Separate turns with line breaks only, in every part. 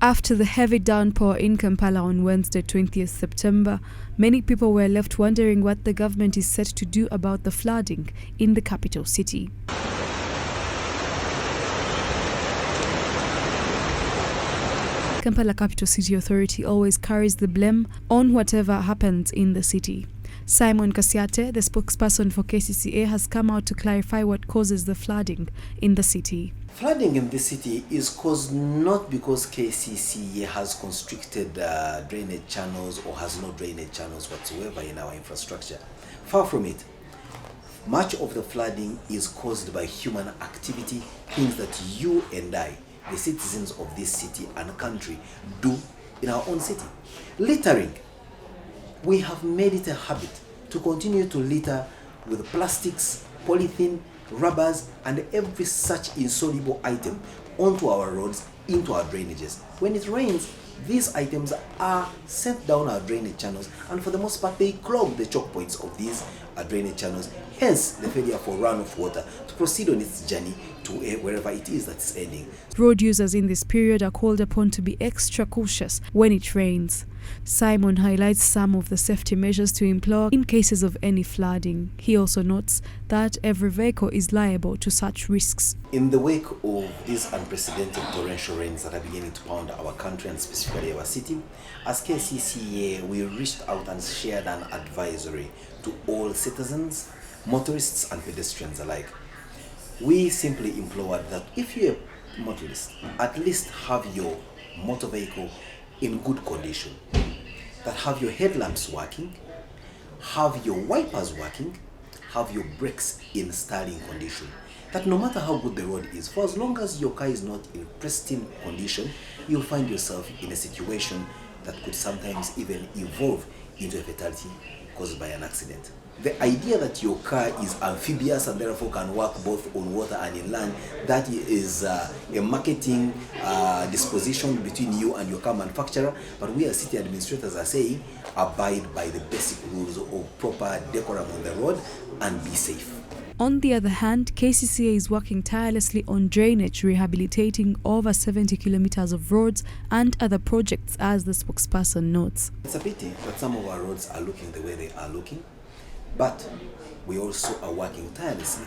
After the heavy downpour in Kampala on Wednesday, 20th September, many people were left wondering what the government is set to do about the flooding in the capital city. Kampala Capital City Authority always carries the blame on whatever happens in the city. Simon Kasiate, the spokesperson for KCCA, has come out to clarify what causes the flooding in the city.
Flooding in this city is caused not because KCCA has constricted drainage channels or has no drainage channels whatsoever in our infrastructure. Far from it. Much of the flooding is caused by human activity, things that you and I, the citizens of this city and country, do in our own city. Littering. We have made it a habit to continue to litter with plastics, polythene, rubbers, and every such insoluble item onto our roads, into our drainages. When it rains, these items are sent down our drainage channels, and for the most part they clog the choke points of these drainage channels, hence the failure for runoff water to proceed on its journey to wherever it is that it's ending.
Road users in this period are called upon to be extra cautious when it rains. Simon highlights some of the safety measures to employ in cases of any flooding. He also notes that every vehicle is liable to such risks.
In the wake of these unprecedented torrential rains that are beginning to pound our country and specifically our city, as KCCA, we reached out and shared an advisory to all citizens, motorists and pedestrians alike. We simply implored that if you're a motorist, at least have your motor vehicle in good condition, that have your headlamps working, have your wipers working, have your brakes in sterling condition. That no matter how good the road is, for as long as your car is not in pristine condition, you'll find yourself in a situation that could sometimes even evolve into a fatality caused by an accident. The idea that your car is amphibious and therefore can work both on water and in land, that is a marketing disposition between you and your car manufacturer. But we as city administrators are saying, abide by the basic rules of proper decorum on the road and be safe.
On the other hand, KCCA is working tirelessly on drainage, rehabilitating over 70 kilometers of roads and other projects, as the spokesperson notes.
It's a pity that some of our roads are looking the way they are looking, but we also are working tirelessly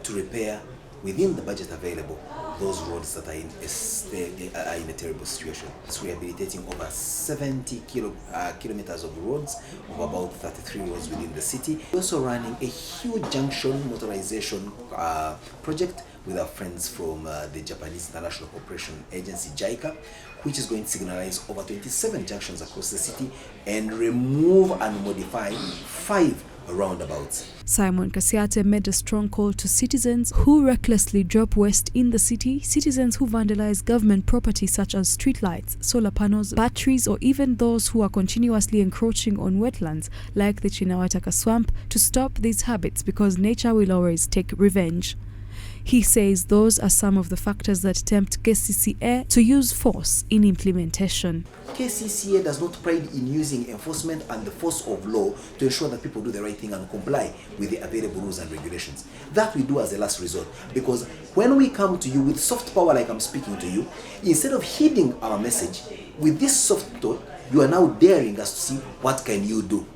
to repair within the budget available those roads that are in a terrible situation. It's rehabilitating over 70 kilometers of roads, of about 33 roads within the city. We're also running a huge junction motorization project with our friends from the Japanese International Cooperation Agency, JICA, which is going to signalize over 27 junctions across the city and remove and modify 5 roundabouts.
Simon Kasiate made a strong call to citizens who recklessly drop waste in the city, citizens who vandalize government property such as streetlights, solar panels, batteries, or even those who are continuously encroaching on wetlands like the Chinawataka swamp, to stop these habits because nature will always take revenge. He says those are some of the factors that tempt KCCA to use force in implementation.
KCCA does not pride in using enforcement and the force of law to ensure that people do the right thing and comply with the available rules and regulations. That we do as a last resort, because when we come to you with soft power like I'm speaking to you, instead of heeding our message, with this soft tone, you are now daring us to see what can you do.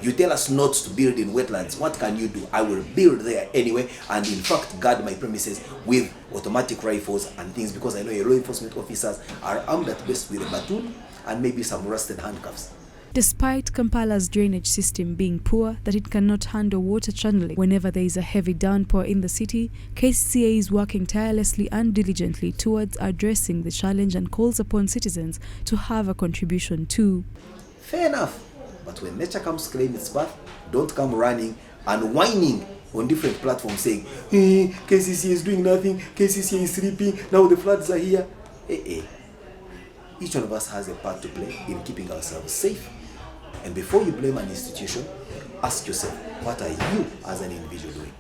You tell us not to build in wetlands. What can you do? I will build there anyway, and in fact guard my premises with automatic rifles and things, because I know your law enforcement officers are armed at best with a baton and maybe some rusted handcuffs.
Despite Kampala's drainage system being poor, that it cannot handle water channeling whenever there is a heavy downpour in the city, KCCA is working tirelessly and diligently towards addressing the challenge and calls upon citizens to have a contribution too.
Fair enough. But when nature comes to claim its path, don't come running and whining on different platforms saying, hey, KCCA is doing nothing, KCCA is sleeping, now the floods are here. Each one of us has a part to play in keeping ourselves safe. And before you blame an institution, ask yourself, what are you as an individual doing?